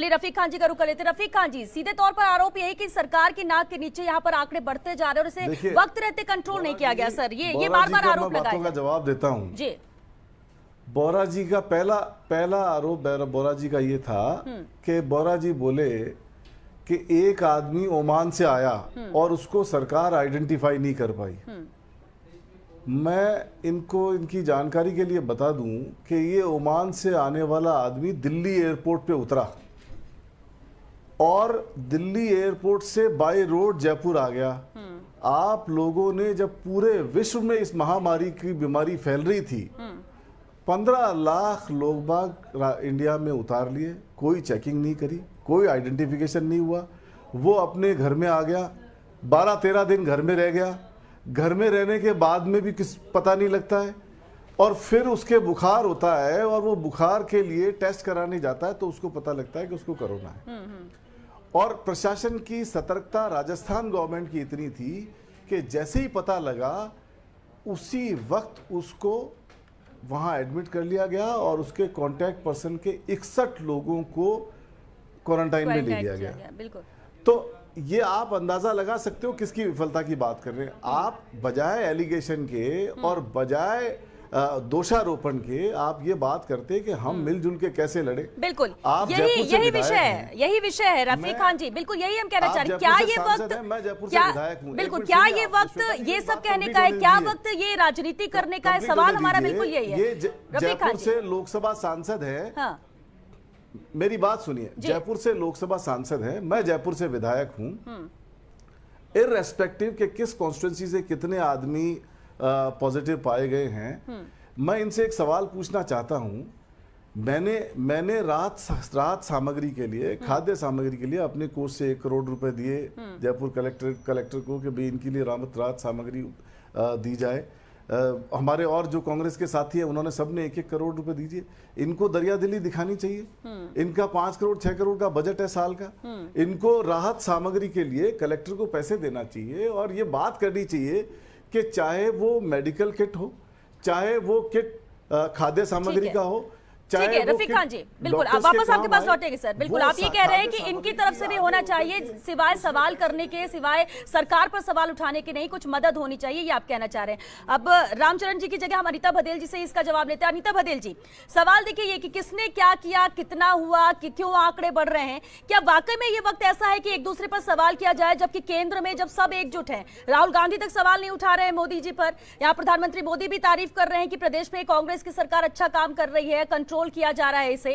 रफीक खान जी का रुख कर लेते। रफीक खान जी, सीधे तौर पर आरोप यही कि सरकार की नाक के नीचे यहाँ पर आंकड़े बढ़ते जा रहे हैं और इसे वक्त रहते कंट्रोल नहीं किया गया। सर ये बार बार आरोप लगाया का जवाब देता हूँ जी। बोरा जी का पहला आरोप बोरा जी का ये था कि बोरा जी बोले कि एक आदमी ओमान से आया और उसको सरकार आइडेंटिफाई नहीं कर पाई। मैं इनको इनकी जानकारी के लिए बता दूं कि ये ओमान से आने वाला आदमी दिल्ली एयरपोर्ट पे उतरा और दिल्ली एयरपोर्ट से बाय रोड जयपुर आ गया। आप लोगों ने जब पूरे विश्व में इस महामारी की बीमारी फैल रही थी 15 लाख लोग बाग इंडिया में उतार लिए, कोई चेकिंग नहीं करी, कोई आइडेंटिफिकेशन नहीं हुआ, वो अपने घर में आ गया, 12-13 दिन घर में रह गया, घर में रहने के बाद में भी किस पता नहीं लगता है, और फिर उसके बुखार होता है और वो बुखार के लिए टेस्ट कराने जाता है तो उसको पता लगता है कि उसको कोरोना है। और प्रशासन की सतर्कता राजस्थान गवर्नमेंट की इतनी थी कि जैसे ही पता लगा उसी वक्त उसको वहां एडमिट कर लिया गया और उसके कांटेक्ट पर्सन के 61 लोगों को क्वारंटाइन में ले लिया गया। बिल्कुल। तो ये आप अंदाजा लगा सकते हो किसकी विफलता की बात कर रहे हैं आप। बजाय एलिगेशन के और बजाय दोषारोपण के आप ये बात करते हैं कि हम मिलजुल के कैसे लड़े। बिल्कुल, आप यही विषय है रफीक खान जी। बिल्कुल यही हम कहना चाह रहे हैं। क्या ये वक्त, मैं जयपुर से विधायक हूं, बिल्कुल क्या ये वक्त ये सब कहने का है, क्या वक्त ये राजनीति करने का है? सवाल हमारा बिल्कुल यही है। जयपुर से लोकसभा सांसद है, मेरी बात सुनिए, जयपुर से लोकसभा सांसद है, मैं जयपुर से विधायक हूं। इररेस्पेक्टिव के किस कॉन्स्टिट्यूएंसी से कितने आदमी पॉजिटिव पाए गए हैं, मैं इनसे एक सवाल पूछना चाहता हूं। मैंने राहत सामग्री के लिए, खाद्य सामग्री के लिए अपने कोष से 1 करोड़ रुपए दिए जयपुर कलेक्टर को कि भाई इनके लिए राहत सामग्री दी जाए। हमारे और जो कांग्रेस के साथी हैं उन्होंने सबने 1-1 करोड़ रुपए दीजिए। इनको दरियादिली दिखानी चाहिए। इनका 5 करोड़ 6 करोड़ का बजट है साल का। इनको राहत सामग्री के लिए कलेक्टर को पैसे देना चाहिए और ये बात करनी चाहिए कि चाहे वो मेडिकल किट हो, चाहे वो किट खाद्य सामग्री का हो, ठीक है रफीक खान जी, बिल्कुल आप वापस आपके पास लौटेंगे सर। बिल्कुल आप ये कह रहे हैं कि इनकी तरफ से भी होना चाहिए, सिवाय सवाल करने के, सिवाय सरकार पर सवाल उठाने के नहीं, कुछ मदद होनी चाहिए, ये आप कहना चाह रहे हैं। अब रामचरण जी की जगह हम अनीता भदेल जी से इसका जवाब लेते हैं। अनीता भदेल जी, सवाल देखिए ये कि किसने क्या किया, कितना हुआ, कि क्यों आंकड़े बढ़ रहे हैं? क्या वाकई में ये वक्त ऐसा है कि एक दूसरे पर सवाल किया जाए, जबकि केंद्र में जब सब एकजुट हैं, राहुल गांधी तक सवाल नहीं उठा रहे हैं मोदी जी पर, यहाँ प्रधानमंत्री मोदी भी तारीफ कर रहे हैं कि प्रदेश में कांग्रेस की सरकार अच्छा काम कर रही है, कंट्रोल किया जा रहा है इसे।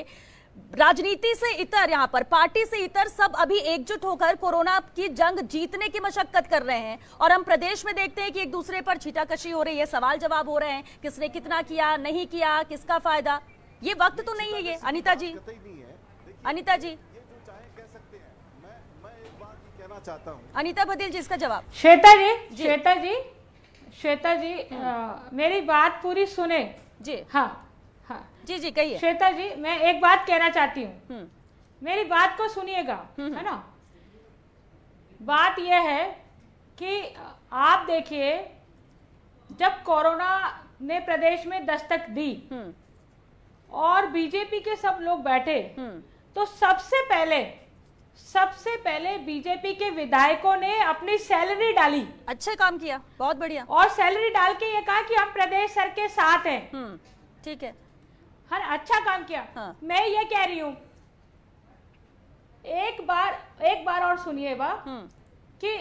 राजनीति से इतर, यहाँ पर पार्टी से इतर सब अभी एकजुट होकर कोरोना की जंग जीतने की मशक्कत कर रहे हैं और हम प्रदेश में देखते हैं कि एक दूसरे पर छीटाकशी हो रही है, सवाल जवाब हो रहे हैं, किसने कितना किया, नहीं किया, किसका फायदा। ये वक्त तो नहीं है ये। अनीता जी, अनीता जी, चाहता हूं। अनीता भदेल जी इसका जवाब। श्वेता जी मेरी बात पूरी सुने जी। हाँ जी जी कहिए। श्वेता जी, मैं एक बात कहना चाहती हूँ, मेरी बात को सुनिएगा, है ना। बात यह है कि आप देखिए, जब कोरोना ने प्रदेश में दस्तक दी और बीजेपी के सब लोग बैठे, तो सबसे पहले बीजेपी के विधायकों ने अपनी सैलरी डाली। अच्छा काम किया, बहुत बढ़िया। और सैलरी डाल के ये कहा कि हम प्रदेश सर के साथ हैं। ठीक है, हर अच्छा काम किया। हाँ। मैं ये कह रही हूं, एक बार और सुनिए कि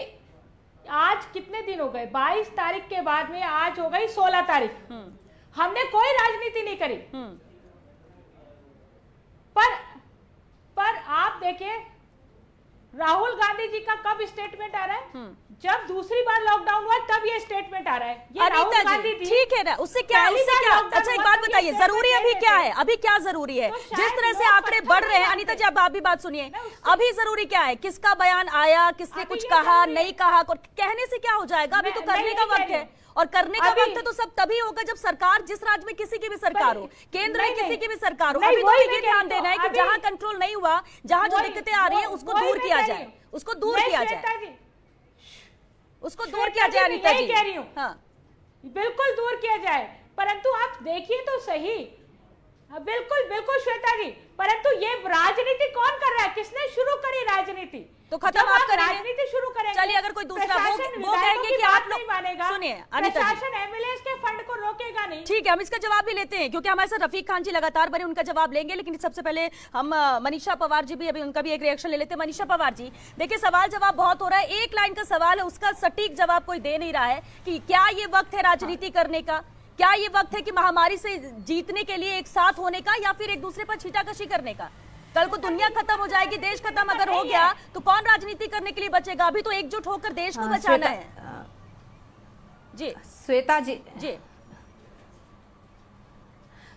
आज कितने दिन हो गए, 22 तारीख के बाद में आज हो गई 16 तारीख। हमने कोई राजनीति नहीं करी। पर आप देखिए राहुल गांधी जी का कब स्टेटमेंट आ रहा है? जब दूसरी बार लॉकडाउन हुआ तब ये स्टेटमेंट आ रहा है। ये राहुल गांधी जी, ठीक है ना, उससे क्या अच्छा एक बात बताइए, जरूरी अभी क्या है? अभी क्या जरूरी है? जिस तरह से आंकड़े बढ़ रहे हैं, अनीता जी अब आप भी बात सुनिए, अभी जरूरी क्या है? किसका बयान आया, किसने कुछ कहा, नहीं कहा, कहने से क्या हो जाएगा? अभी तो करने का वक्त है और करने का वक्त है तो सब तभी होगा जब सरकार, जिस राज्य में किसी की भी सरकार हो, केंद्र में किसी की भी सरकार हो, अभी तो ये ध्यान देना है कि जहां कंट्रोल नहीं हुआ, जहां जो दिक्कतें आ रही है उसको दूर किया जाए, उसको दूर किया जाए, उसको दूर किया जाए। अनीता जी कह रही हूँ, हाँ बिल्कुल दूर किया जाए, परंतु आप देखिए तो सही, बिल्कुल बिल्कुल श्वेता जी, परंतु ये राजनीति कौन कर रहा है? किसने शुरू करी राजनीति? तो खत्म आप करेंगे, राजनीति शुरू करेंगे। चलिए अगर कोई दूसरा वो कहेंगे कि आप लोग मानेगा, सुनिए अनिता जी, प्रशासन एमएलए के फंड को रोकेगा नहीं। ठीक है, हम इसका जवाब भी लेते हैं क्योंकि हमारे साथ रफीक खान जी लगातार बने, उनका जवाब लेंगे, लेकिन सबसे पहले हम मनीषा पवार जी भी, अभी उनका भी एक रिएक्शन ले लेते हैं। मनीषा पवार जी, देखिए सवाल जवाब बहुत हो रहा है, एक लाइन का सवाल है, उसका सटीक जवाब कोई दे नहीं रहा है कि क्या ये वक्त है राजनीति करने का, क्या ये वक्त है कि महामारी से जीतने के लिए एक साथ होने का, या फिर एक दूसरे पर छींटाकशी करने का? कल को दुनिया खत्म हो जाएगी, देश खत्म अगर हो गया तो कौन राजनीति करने के लिए बचेगा? अभी तो एकजुट होकर देश को बचाना है। जी श्वेता जी,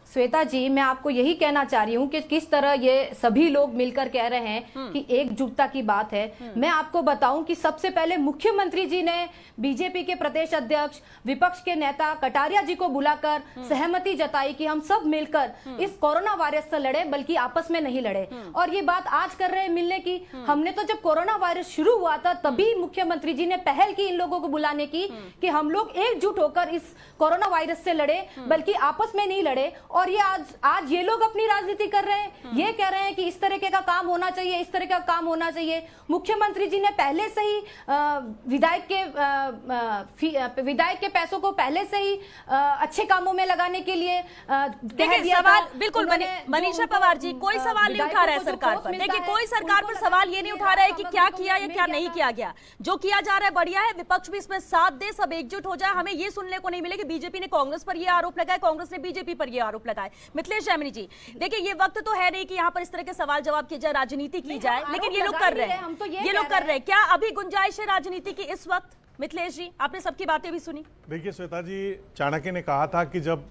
श्वेता जी, मैं आपको यही कहना चाह रही हूँ कि किस तरह ये सभी लोग मिलकर कह रहे हैं कि एकजुटता की बात है। मैं आपको बताऊं कि सबसे पहले मुख्यमंत्री जी ने बीजेपी के प्रदेश अध्यक्ष, विपक्ष के नेता कटारिया जी को बुलाकर सहमति जताई कि हम सब मिलकर इस कोरोना वायरस से लड़े, बल्कि आपस में नहीं लड़े। और ये बात आज कर रहे हैं मिलने की। हमने तो जब कोरोना वायरस शुरू हुआ था तभी मुख्यमंत्री जी ने पहल की इन लोगों को बुलाने की कि हम लोग एकजुट होकर इस कोरोना वायरस से लड़े, बल्कि आपस में नहीं लड़े। और ये आज ये लोग अपनी राजनीति कर रहे हैं, ये कह रहे हैं कि इस तरीके का काम होना चाहिए, इस तरह का काम होना चाहिए। मुख्यमंत्री जी ने पहले से ही विधायक के पैसों को पहले से ही अच्छे कामों में लगाने के लिए कह दिया था। बिल्कुल मनीषा पवार जी, कोई सवाल नहीं उठा रहा है सरकार पर। देखिए कोई सरकार पर सवाल ये नहीं उठा रहा है कि क्या किया या क्या नहीं किया गया। जो किया जा रहा है बढ़िया है, विपक्ष भी इसमें साथ दे, सब एकजुट हो जाए। हमें ये सुनने को नहीं मिले कि बीजेपी ने कांग्रेस पर यह आरोप लगाया, कांग्रेस ने बीजेपी पर यह आरोप लगाया। मिथिलेश जैमिनी जी, देखिए ये वक्त तो है नहीं कि यहाँ पर इस तरह के सवाल जवाब किए जाए, राजनीति की जाए, लेकिन ये लोग कर रहे हैं, ये लोग कर रहे हैं। क्या अभी गुंजाइश है राजनीति की इस वक्त? मिथिलेश जी, आपने सबकी बातें भी सुनी। देखिए श्वेता जी, चाणक्य ने कहा था कि जब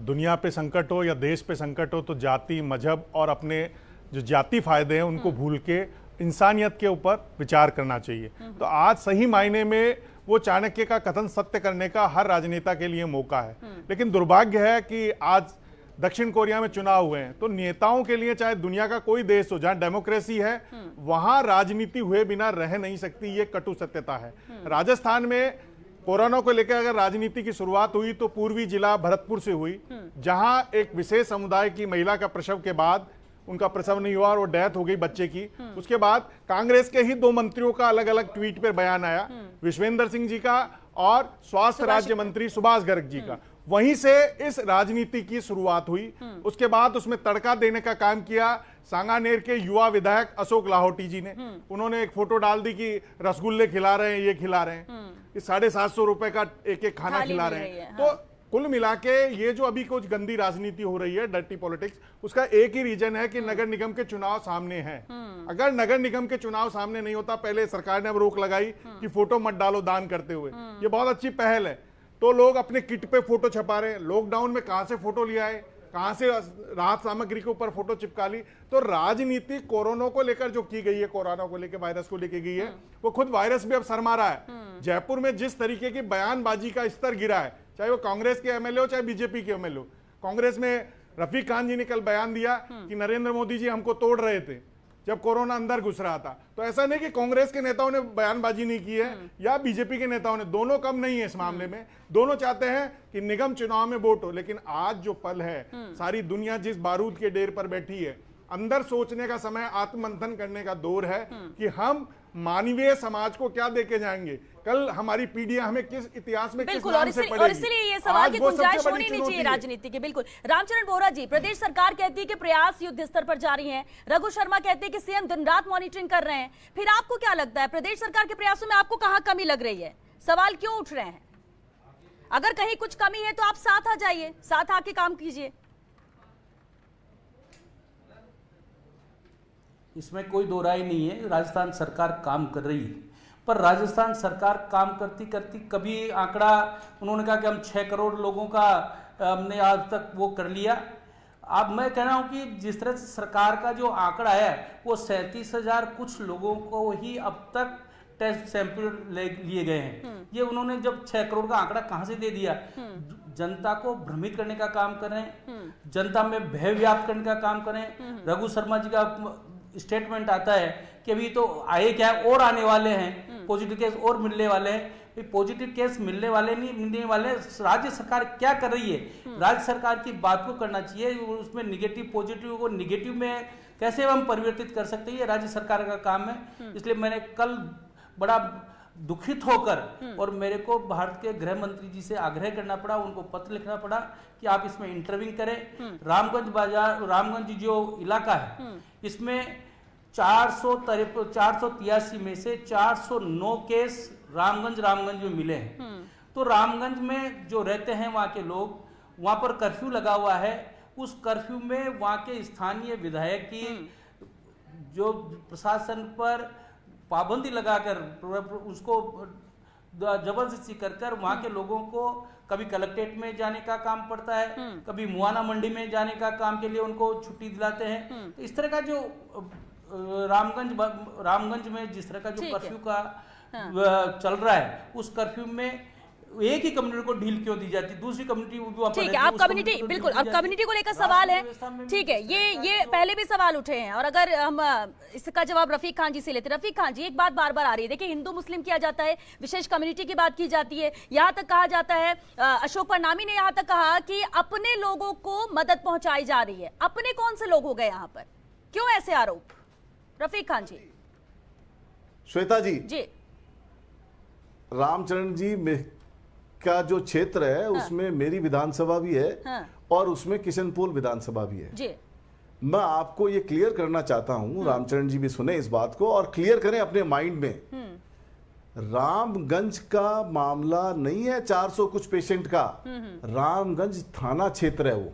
दुनिया पे संकट हो या देश पे संकट हो तो जाति, मजहब और अपने जो जाति फायदे हैं उनको भूल के इंसानियत के ऊपर विचार करना चाहिए। तो आज सही मायने में वो चाणक्य का कथन सत्य करने का हर राजनेता के लिए मौका है। लेकिन दुर्भाग्य है कि आज दक्षिण कोरिया में चुनाव हुए हैं तो नेताओं के लिए, चाहे दुनिया का कोई देश हो जहां डेमोक्रेसी है, वहां राजनीति हुए बिना रह नहीं सकती, ये कटु सत्यता है। राजस्थान में कोरोना को लेकर अगर राजनीति की शुरुआत हुई तो पूर्वी जिला भरतपुर से हुई, जहां एक विशेष समुदाय की महिला का प्रसव के बाद, उनका प्रसव नहीं हुआ और वो डेथ हो गई बच्चे की। उसके बाद कांग्रेस के ही 2 मंत्रियों का अलग अलग ट्वीट पर बयान आया, विश्वेंद्र सिंह जी का और स्वास्थ्य राज्य मंत्री सुभाष गर्ग जी का। वहीं से इस राजनीति की शुरुआत हुई। उसके बाद उसमें तड़का देने का काम किया सांगानेर के युवा विधायक अशोक लाहौटी जी ने। उन्होंने एक फोटो डाल दी कि रसगुल्ले खिला रहे हैं, ये खिला रहे हैं, 750 रुपए का एक खाना खिला रहे हैं। तो कुल मिला के ये जो अभी कुछ गंदी राजनीति हो रही है, डर्टी पॉलिटिक्स, उसका एक ही रीजन है कि नगर निगम के चुनाव सामने हैं। अगर नगर निगम के चुनाव सामने नहीं होता, पहले सरकार ने अब रोक लगाई कि फोटो मत डालो दान करते हुए, ये बहुत अच्छी पहल है। तो लोग अपने किट पे फोटो छपा रहे हैं। लॉकडाउन में कहां से फोटो लिया है, कहां से राहत सामग्री के ऊपर फोटो चिपका ली। तो राजनीति कोरोना को लेकर जो की गई है, कोरोना को लेकर, वायरस को लेकर गई है, वो खुद वायरस भी अब शर्मा रहा है। जयपुर में जिस तरीके की बयानबाजी का स्तर गिरा है, चाहे वो कांग्रेस के एमएलए हो चाहे बीजेपी के एमएलए हो। कांग्रेस में रफीक खान जी ने कल बयान दिया कि नरेंद्र मोदी जी हमको तोड़ रहे थे जब कोरोना अंदर घुस रहा था। तो ऐसा नहीं कि कांग्रेस के नेताओं ने बयानबाजी नहीं की है या बीजेपी के नेताओं ने, दोनों कम नहीं है इस मामले में। दोनों चाहते हैं कि निगम चुनाव में वोट हो। लेकिन आज जो पल है, सारी दुनिया जिस बारूद के डेर पर बैठी है, अंदर सोचने का समय, आत्ममंथन करने का दौर है कि हम मानवीय समाज को क्या देके जाएंगे। कल हमारी पीढ़ियां हमें किस इतिहास में किस नाम से पढ़ेगी। और इसलिए ये सवाल की गुंजाइश होनी नहीं चाहिए राजनीति की। बिल्कुल। रामचरण बोहरा जी, प्रदेश सरकार कहती है कि प्रयास युद्ध स्तर पर जारी हैं, रघु शर्मा कहते हैं कि सीएम दिन रात मॉनिटरिंग कर रहे हैं। फिर आपको क्या लगता है, प्रदेश सरकार के प्रयासों में आपको कहां कमी लग रही है? सवाल क्यों उठ रहे हैं? अगर कहीं कुछ कमी है तो आप साथ आ जाइए, साथ आके काम कीजिए। इसमें कोई दो राय नहीं है, राजस्थान सरकार काम कर रही है। पर राजस्थान सरकार काम करती करती कभी आंकड़ा, उन्होंने कहा कि हम 6 करोड़ लोगों का हमने आज तक वो कर लिया। अब मैं कह रहा हूं कि जिस तरह से सरकार का जो आंकड़ा है वो 37,000 कुछ लोगों को ही अब तक टेस्ट सैंपल लिए गए हैं। ये उन्होंने जब 6 करोड़ का आंकड़ा कहां से दे दिया? जनता को भ्रमित करने का काम कर रहे हैं, जनता में भय व्याप्त करने का काम कर रहे हैं। रघु शर्मा जी का स्टेटमेंट आता है कि अभी तो आए क्या, और आने वाले हैं, पॉजिटिव केस और मिलने वाले हैं। पॉजिटिव केस मिलने वाले नहीं मिलने वाले। राज्य सरकार क्या कर रही है, राज्य सरकार की बात को करना चाहिए, उसमें निगेटिव पॉजिटिव को निगेटिव में कैसे हम परिवर्तित कर सकते हैं, ये राज्य सरकार का काम है। इसलिए मैंने कल बड़ा दुखित होकर और मेरे को भारत के गृह मंत्री जी से आग्रह करना पड़ा, उनको पत्र लिखना पड़ा कि आप इसमें इंटरव्यू करें। रामगंज बाजार, रामगंज जो इलाका है इसमें 483 में से 409 केस रामगंज में मिले हैं। तो रामगंज में जो रहते हैं वहां के लोग, वहां पर कर्फ्यू लगा हुआ है, उस कर्फ्यू में वहां के स्थानीय विधायक की जो प्रशासन पर पाबंदी लगाकर उसको जबरदस्ती कर वहां के लोगों को कभी कलेक्ट्रेट में जाने का काम पड़ता है, कभी मुआना मंडी में जाने का काम के लिए उनको छुट्टी दिलाते हैं। तो इस तरह का जो रामगंज में जिस तरह का जो कर्फ्यू का चल रहा है, उस कर्फ्यू में एक ही कम्युनिटी को ढील क्यों दी जाती, दूसरी कम्युनिटी ठीक है, आप कम्युनिटी बिल्कुल, अब कम्युनिटी को लेकर सवाल है, ठीक है, ये पहले भी सवाल उठे हैं और अगर हम इसका जवाब रफीक खान जी से लेते। रफीक खान जी, एक बात बार बार आ रही है, देखिए हिंदू मुस्लिम किया जाता है, विशेष कम्युनिटी की बात की जाती है, यहाँ तक कहा जाता है, अशोक परनामी ने यहाँ तक कहा कि अपने लोगों को मदद पहुंचाई जा रही है। अपने कौन से लोग हो गए यहाँ पर, क्यों ऐसे आरोप? रफीक खान जी। श्वेता जी, रामचरण जी का जो क्षेत्र है उसमें मेरी विधानसभा भी है और उसमें किशनपोल विधानसभा भी है। मैं आपको ये क्लियर करना चाहता हूं, रामचरण जी भी सुने इस बात को और क्लियर करें अपने माइंड में। रामगंज का मामला नहीं है 400 कुछ पेशेंट का, रामगंज थाना क्षेत्र है वो।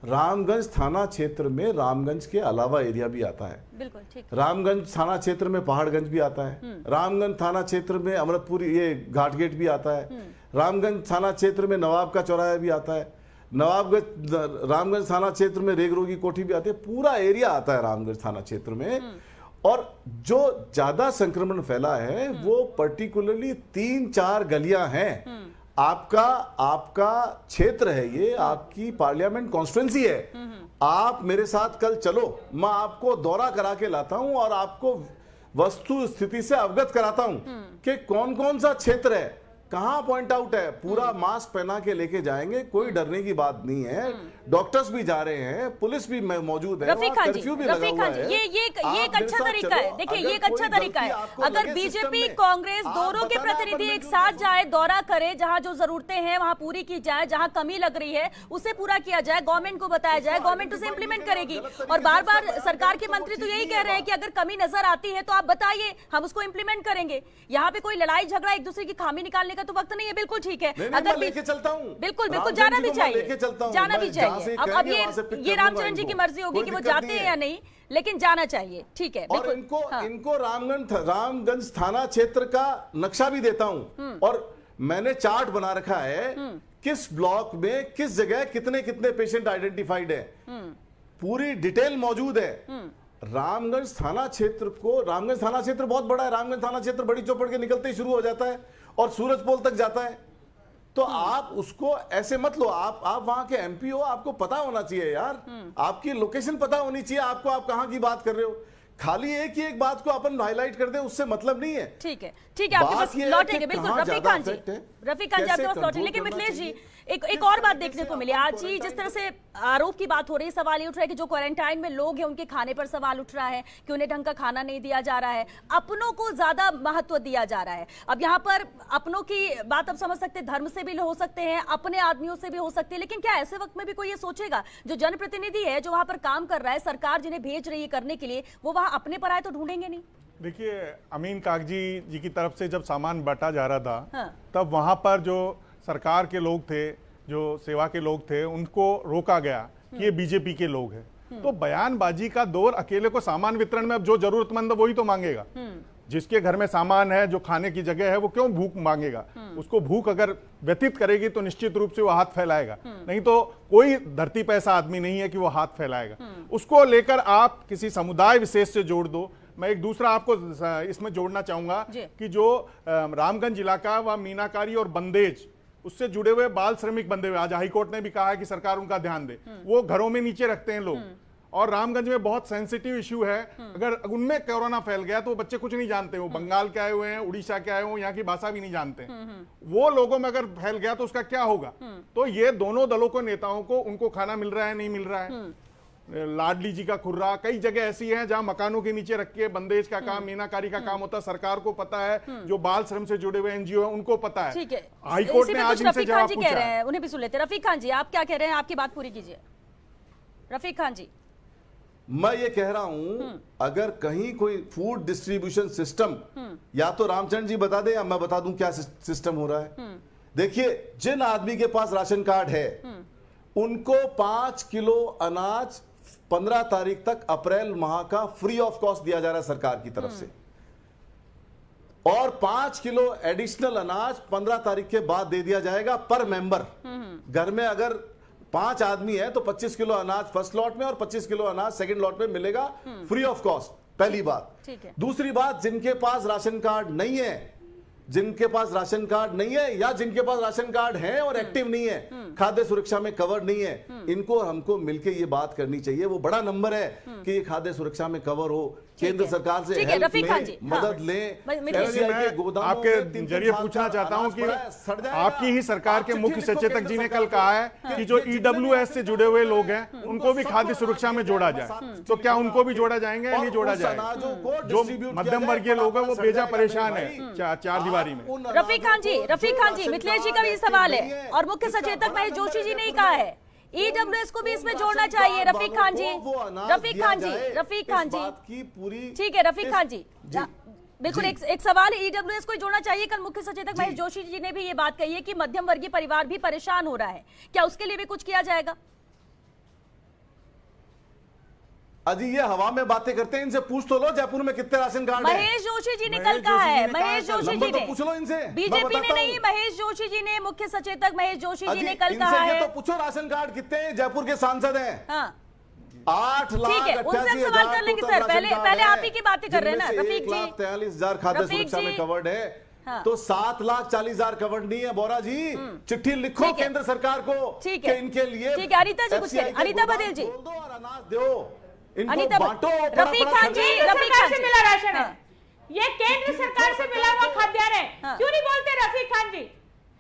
रामगंज थाना क्षेत्र में रामगंज के अलावा एरिया भी आता है, बिल्कुल ठीक। रामगंज थाना क्षेत्र में पहाड़गंज भी आता है, रामगंज थाना क्षेत्र में अमृतपुर ये घाटगेट भी आता है, रामगंज थाना क्षेत्र में नवाब का चौराहा भी आता है, रामगंज थाना क्षेत्र में रेगरो की कोठी भी आती है, पूरा एरिया आता है रामगंज थाना क्षेत्र में। और जो ज्यादा संक्रमण फैला है वो पर्टिकुलरली 3-4 गलियां हैं। आपका क्षेत्र है ये, आपकी पार्लियामेंट कॉन्स्टिट्यूएंसी है। आप मेरे साथ कल चलो, मैं आपको दौरा करा के लाता हूं और आपको वस्तु स्थिति से अवगत कराता हूं कि कौन कौन सा क्षेत्र है, कहां पॉइंट आउट है। पूरा मास्क पहना के लेके जाएंगे, कोई डरने की बात नहीं है। डॉक्टर्स भी जा रहे हैं, पुलिस भी मौजूद है, कर्फ्यू भी लगा हुआ है। ये एक अच्छा तरीका है, देखिए ये एक अच्छा तरीका है। अगर बीजेपी कांग्रेस दोनों के प्रतिनिधि एक साथ जाए, दौरा करे, जहां जो जरूरतें हैं वहां पूरी की जाए, जहां कमी लग रही है उसे पूरा किया जाए, गवर्नमेंट को बताया जाए, गवर्नमेंट उसे इंप्लीमेंट करेगी। और बार बार सरकार के मंत्री तो यही कह रहे हैं कि अगर कमी नजर आती है तो आप बताइए, हम उसको इंप्लीमेंट करेंगे। यहाँ पे कोई लड़ाई झगड़ा एक दूसरे की खामी निकालने का तो वक्त नहीं है। बिल्कुल ठीक है, अगर लेके चलता हूं, बिल्कुल जाना भी चाहिए, जाना भी चाहिए। अब ये रामचरण जी की मर्जी होगी कि वो जाते हैं या नहीं, लेकिन जाना चाहिए, ठीक है। और इनको रामगंज थाना क्षेत्र का नक्शा भी देता हूं और मैंने चार्ट बना रखा है किस ब्लॉक में किस जगह कितने कितने पेशेंट आइडेंटिफाइड है, पूरी डिटेल मौजूद है। रामगंज थाना क्षेत्र बहुत बड़ा है। रामगंज थाना क्षेत्र बड़ी चौपड़ के निकलते ही शुरू हो जाता है और सूरजपोल तक जाता है। तो आप उसको ऐसे मत लो, आप वहां के एमपी हो, आपको पता होना चाहिए यार, आपकी लोकेशन पता होनी चाहिए आपको, आप कहां की बात कर रहे हो। खाली एक ही एक बात को अपन हाईलाइट कर दे, उससे मतलब नहीं है। ठीक है, आपके पास लौटेंगे, बिल्कुल रफीक खान जी आपके पास लौटेंगे। लेकिन मिथिलेश जी, एक और बात देखने को मिली आज ही, जिस तरह से आरोप की बात हो रही है, सवाल ये उठ रहा है कि जो क्वारंटाइन में लोग हैं उनके खाने पर सवाल उठ रहा है कि उन्हें ढंग का खाना नहीं दिया जा रहा है, अपनों को ज्यादा महत्व दिया जा रहा है। अब यहाँ पर अपनों की बात आप समझ सकते हैं, धर्म से भी हो सकते हैं, अपने आदमियों से भी हो सकते हैं, लेकिन क्या ऐसे वक्त में भी कोई ये सोचेगा, जो जनप्रतिनिधि है जो वहां पर काम कर रहा है, सरकार जिन्हें भेज रही है करने के लिए, वो वहां अपने पर आए तो ढूंढेंगे नहीं? देखिए, अमीन कागजी जी की तरफ से जब सामान बांटा जा रहा था तब वहां पर जो सरकार के लोग थे, जो सेवा के लोग थे, उनको रोका गया कि ये बीजेपी के लोग हैं। तो बयानबाजी का दौर, अकेले को सामान वितरण में अब जो जरूरतमंद है वही तो मांगेगा। जिसके घर में सामान है, जो खाने की जगह है, वो क्यों भूख मांगेगा? उसको भूख अगर व्यतीत करेगी तो निश्चित रूप से वो हाथ फैलाएगा, नहीं तो कोई धरती पे ऐसा आदमी नहीं है कि वो हाथ फैलाएगा। उसको लेकर आप किसी समुदाय विशेष से जोड़ दो। मैं एक दूसरा आपको इसमें जोड़ना चाहूंगा कि जो रामगंज इलाका व मीनाकारी और बंदेज, उससे जुड़े हुए बाल श्रमिक बंधे हुए, आज हाईकोर्ट ने भी कहा है कि सरकार उनका ध्यान दे। वो घरों में नीचे रखते हैं लोग और रामगंज में बहुत सेंसिटिव इश्यू है, अगर उनमें कोरोना फैल गया तो वो बच्चे कुछ नहीं जानते, वो बंगाल के आए हुए हैं, उड़ीसा के आए हुए, यहाँ की भाषा भी नहीं जानते, वो लोगों में अगर फैल गया तो उसका क्या होगा। तो ये दोनों दलों को नेताओं को उनको खाना मिल रहा है नहीं मिल रहा है। लाडली जी का खुर्रा, कई जगह ऐसी है जहां मकानों के नीचे रख के बंदेज का काम, मीनाकारी का काम होता है, सरकार को पता है, जो बाल श्रम से जुड़े हुए एनजीओ है उनको पता है। ठीक है, हाईकोर्ट ने आज इनसे जवाब पूछा है। उन्हें भी सुन लेते हैं। रफीक खान जी, आप क्या कह रहे हैं, आपकी बात पूरी कीजिए। रफीक खान जी, मैं ये कह रहा हूं, अगर कहीं कोई फूड डिस्ट्रीब्यूशन सिस्टम, या तो रामचंद्र जी बता दे या मैं बता दूं क्या सिस्टम हो रहा है। देखिए, जिन आदमी के पास राशन कार्ड है उनको 5 किलो अनाज 15 तारीख तक अप्रैल माह का फ्री ऑफ कॉस्ट दिया जा रहा है सरकार की तरफ से, और 5 किलो एडिशनल अनाज 15 तारीख के बाद दे दिया जाएगा पर मेंबर। घर में अगर 5 आदमी है तो 25 किलो अनाज फर्स्ट लॉट में और 25 किलो अनाज सेकंड लॉट में मिलेगा फ्री ऑफ कॉस्ट। पहली बात। ठीक है। दूसरी बात, जिनके पास राशन कार्ड नहीं है, जिनके पास राशन कार्ड नहीं है या जिनके पास राशन कार्ड है और एक्टिव नहीं है, खाद्य सुरक्षा में कवर नहीं है, इनको हमको मिलके ये बात करनी चाहिए। वो बड़ा नंबर है कि ये खाद्य सुरक्षा में कवर हो, केंद्र सरकार से हेल्प लें, मदद लें। आपके जरिए पूछना चाहता हूं कि आपकी ही सरकार के मुख्य सचेतक जी ने कल कहा है कि जो ईडब्ल्यूएस से जुड़े हुए लोग हैं उनको भी खाद्य सुरक्षा में जोड़ा जाए, तो क्या उनको भी जोड़ा जाएंगे या नहीं जोड़ा जाएगा? जो मध्यम वर्गीय लोग हैं वो बेजा परेशान है चार दीवारी में। रफीक खान जी, मिथिलेश जी का भी सवाल है और मुख्य सचेतक महेश जोशी जी ने ही कहा है ईडब्ल्यूएस को भी इसमें जोड़ना चाहिए। रफीक खान जी, ठीक है, रफीक खान जी बिल्कुल एक सवाल है, ईडब्ल्यूएस को जोड़ना चाहिए। कल मुख्य सचेतक महेश जोशी जी ने भी ये बात कही है कि मध्यम वर्गीय परिवार भी परेशान हो रहा है, क्या उसके लिए भी कुछ किया जाएगा? अजी ये हवा में बातें करते हैं, इनसे पूछ तो लो जयपुर में कितने राशन कार्ड हैं। महेश जोशी जी ने कल कहा है, महेश जोशी जी ने, पूछ लो इनसे, बीजेपी ने नहीं, महेश जोशी जी ने, मुख्य सचेतक महेश जोशी जी ने कल कहा है। तो पूछो राशन कार्ड कितने हैं, जयपुर के सांसद हैं। हाँ 8,88,000 सवाल कर लेंगे सर, पहले आप ही की बातें कर रहे हैं ना रफीक जी। 1,43,000 खाद्य सुरक्षा में कवर्ड है। हाँ। तो 7,40,000 कवर्ड नहीं है। बोरा जी चिट्ठी लिखो केंद्र सरकार को, ठीक है, इनके लिए। ठीक है, अनिता जी कुछ कहें, अनिता बदेल जी, और अनाज दो, अनिता बांटो। रफीक खान जी, रफीक खान से मिला राशन है, ये केंद्र सरकार से मिला हुआ खाद्यान्न है। क्यों नहीं बोलते रफीक खान जी?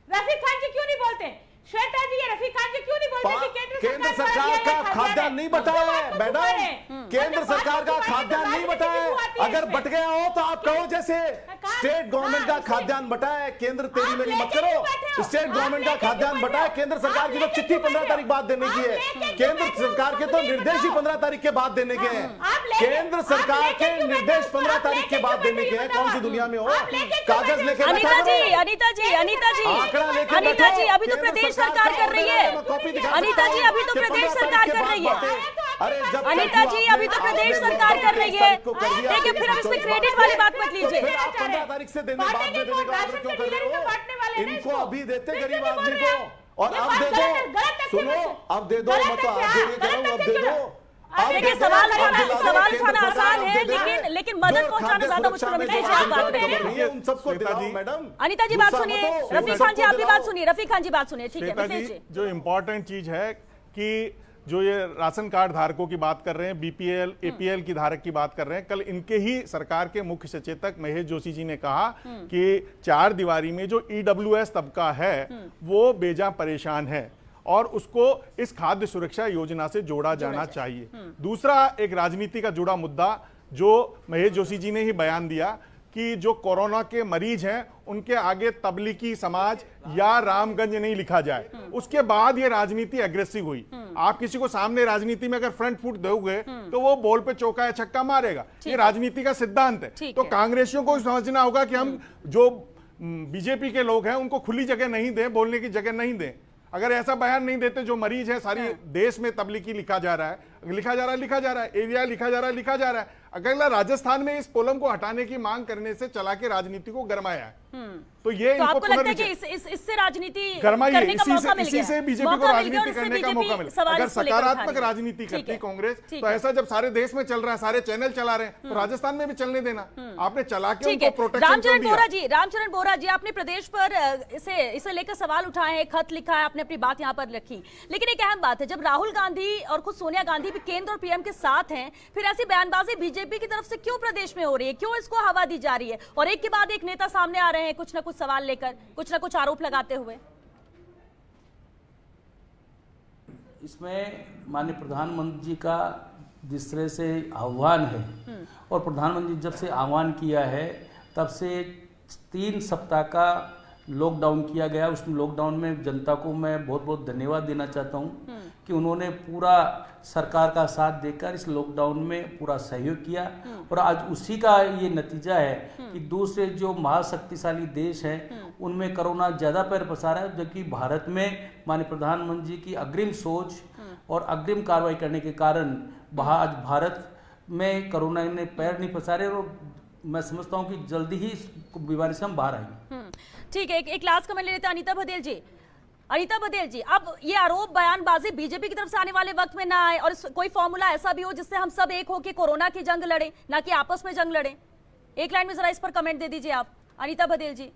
रफीक खान जी क्यों नहीं बोलते? श्वेता जी, ये रफीक खान जी क्यों नहीं बोलते कि केंद्र सरकार का खाद्यान्न नहीं बटा है मैडम, केंद्र सरकार का खाद्यान्न नहीं बटा है। अगर बट गया हो तो आप कहो जैसे स्टेट गवर्नमेंट का खाद्यान्न बटा है, केंद्र तेरी मेरी मत करो, स्टेट गवर्नमेंट का खाद्यान्न बटा है। केंद्र सरकार की तो चिट्ठी 15 तारीख बाद देने की है, केंद्र सरकार के तो निर्देश ही 15 तारीख के बाद देने के हैं। केंद्र सरकार के निर्देश 15 तारीख के बाद देने के हैं। कौन सी दुनिया में हो, कागज लेके अनिता जी अभी तो प्रदेश सरकार कर रही है। अनिता जी अभी तो प्रदेश सरकार कर रही है। अनिता जी अभी तो प्रदेश सरकार कर रही है। देखिए फिर हम इसमें क्रेडिट वाली बात मत लीजिए। 15 तारीख से देने बाद में देने का ऑर्डर क्यों कर रहे हो? इनको अभी देते गरीब आदमी को, और अब दे दो। सुनो, अब दे दो, मत आज अब दे दो। देखिए सवाल उठाना आसान है, लेकिन मदद पहुंचाना ज्यादा मुश्किल है। सबको मैडम। अनिता जी बात सुनिए, रफीक खान जी आप भी बात सुनिए, रफीक खान जी बात सुनिए। ठीक है, जो इम्पोर्टेंट चीज है कि जो ये राशन कार्ड धारकों की बात कर रहे हैं, बीपीएल एपीएल की धारक की बात कर रहे हैं, कल इनके ही सरकार के मुख्य सचेतक महेश जोशी जी ने कहा कि 4 दीवारी में जो ईडब्ल्यूएस तबका है वो बेजा परेशान है और उसको इस खाद्य सुरक्षा योजना से जोड़ा जाना चाहिए। दूसरा एक राजनीति का जुड़ा मुद्दा जो महेश जोशी जी ने ही बयान दिया कि जो कोरोना के मरीज हैं उनके आगे तबलीगी समाज या रामगंज नहीं लिखा जाए। उसके बाद ये राजनीति एग्रेसिव हुई। आप किसी को सामने राजनीति में अगर फ्रंट फुट दोगे तो वो बॉल पे चौका या छक्का मारेगा। ये राजनीति का सिद्धांत है। तो कांग्रेसियों को समझना होगा कि हम जो बीजेपी के लोग हैं उनको खुली जगह नहीं दें, बोलने की जगह नहीं दें। अगर ऐसा बयान नहीं देते, जो मरीज है सारी देश में तबलीगी लिखा जा रहा है, एरिया लिखा जा रहा है। अगला राजस्थान में इस पोलम को हटाने की मांग करने से चला के राजनीति को गरमाया है। तो ये तो आपको लगता है कि इससे राजनीति करने का मौका मिल गया, इसी से बीजेपी को राजनीति करने का मौका मिला। अगर सकारात्मक राजनीति करती कांग्रेस तो ऐसा जब सारे देश में चल रहा है, सारे चैनल चला रहे हैं, तो राजस्थान में भी चलने देना। आपने चला के उनको प्रोटेक्शन दिया। रामचरण बोरा जी, आपने प्रदेश पर इसे लेकर सवाल उठाए हैं, खत लिखा है, आपने अपनी बात यहाँ पर रखी, लेकिन एक अहम बात है, जब राहुल गांधी और खुद सोनिया गांधी गांधी भी केंद्र और पीएम के साथ हैं, फिर ऐसी बयानबाजी बीजेपी की तरफ से क्यों प्रदेश में हो रही है, क्यों इसको हवा दी जा रही है? और एक के बाद एक नेता सामने आ रहे हैं कुछ ना कुछ सवाल लेकर, कुछ ना कुछ आरोप लगाते हुए। इसमें माननीय प्रधानमंत्री जी का जिस तरह से आह्वान है, और प्रधानमंत्री जब से आह्वान किया है तब से 3 सप्ताह का लॉकडाउन किया गया। उस लॉकडाउन में जनता को मैं बहुत बहुत धन्यवाद देना चाहता हूं कि उन्होंने पूरा सरकार का साथ देकर इस लॉकडाउन में पूरा सहयोग किया, और आज उसी का ये नतीजा है कि दूसरे जो महाशक्तिशाली देश हैं उनमें कोरोना ज़्यादा पैर पसारा है, जबकि भारत में माननीय प्रधानमंत्री जी की अग्रिम सोच और अग्रिम कार्रवाई करने के कारण आज भारत में कोरोना ने पैर नहीं पसारे, और मैं समझता हूं कि जल्दी ही इस बीमारी से हम बाहर आएंगे। ठीक है, एक लास्ट कमेंट ले लेते हैं अनीता बघेल जी। अनीता बघेल जी, अब ये आरोप बयानबाजी बीजेपी की तरफ से आने वाले वक्त में ना आए, और कोई फॉर्मूला ऐसा भी हो जिससे हम सब एक हो के कोरोना की जंग लड़े, ना कि आपस में जंग लड़े। एक लाइन में जरा इस पर कमेंट दे दीजिए आप, अनीता बघेल जी।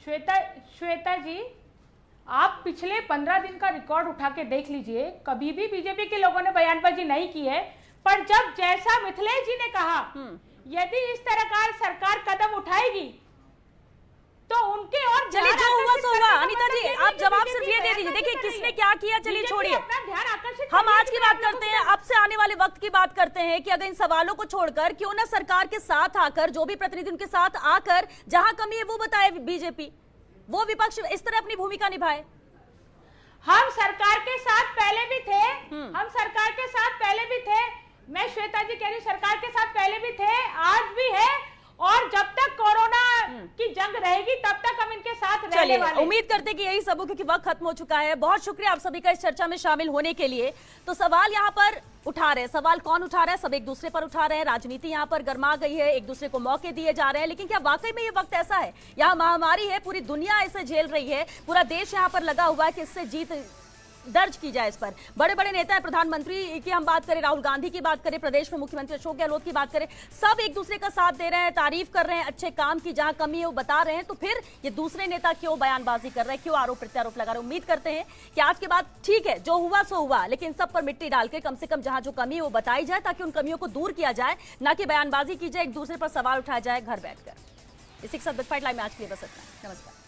श्वेता जी, आप पिछले 15 दिन का रिकॉर्ड उठा के देख लीजिए, कभी भी बीजेपी के लोगों ने बयानबाजी नहीं की है, पर जब जैसा मिथिलेश जी ने कहा यदि इस तरह का सरकार कदम उठाएगी तो उनके और चलिए जो हुआ सो हुआ। अनीता जी, आप जवाब सिर्फ ये दे दीजिए, देखिए किसने क्या किया, चलिए छोड़िए, हम आज की बात करते हैं, अब से आने वाले वक्त की बात करते हैं कि अगर इन सवालों को छोड़कर क्यों ना सरकार के साथ आकर, जो भी प्रतिनिधि उनके साथ आकर जहां कमी है वो बताए बीजेपी, वो विपक्ष इस तरह अपनी भूमिका निभाए। हम सरकार के साथ पहले भी थे, हम सरकार के साथ पहले भी थे, मैं श्वेता जी कह रही हूं सरकार के साथ पहले भी थे, आज भी है, और जब तक कोरोना की जंग रहेगी तब तक हम इनके साथ रहने वाले हैं। उम्मीद करते हैं कि यही सब हो, क्योंकि वक्त खत्म हो चुका है। बहुत शुक्रिया आप सभी का इस चर्चा में शामिल होने के लिए। तो सवाल यहाँ पर उठा रहे हैं, सवाल कौन उठा रहा है? सब एक दूसरे पर उठा रहे हैं, राजनीति यहाँ पर गर्मा गई है, एक दूसरे को मौके दिए जा रहे हैं, लेकिन क्या वाकई में ये वक्त ऐसा है? यहाँ महामारी है, पूरी दुनिया इसे झेल रही है, पूरा देश यहाँ पर लगा हुआ है कि इससे जीत दर्ज की जाए। इस पर बड़े बड़े नेता हैं, प्रधानमंत्री की हम बात करें, राहुल गांधी की बात करें, प्रदेश में मुख्यमंत्री अशोक गहलोत की बात करें, सब एक दूसरे का साथ दे रहे हैं, तारीफ कर रहे हैं अच्छे काम की, जहां कमी है वो बता रहे हैं। तो फिर ये दूसरे नेता क्यों बयानबाजी कर रहे हैं, क्यों आरोप प्रत्यारोप लगा रहे हैं? उम्मीद करते हैं कि आज के बाद ठीक है, जो हुआ सो हुआ, लेकिन सब पर मिट्टी डाल के कम से कम जहां जो कमी है वो बताई जाए, ताकि उन कमियों को दूर किया जाए, ना कि बयानबाजी की जाए, एक दूसरे पर सवाल उठाया जाए घर बैठकर। इसी के साथ बिग फाइट लाइव में आज के लिए बस इतना। नमस्कार।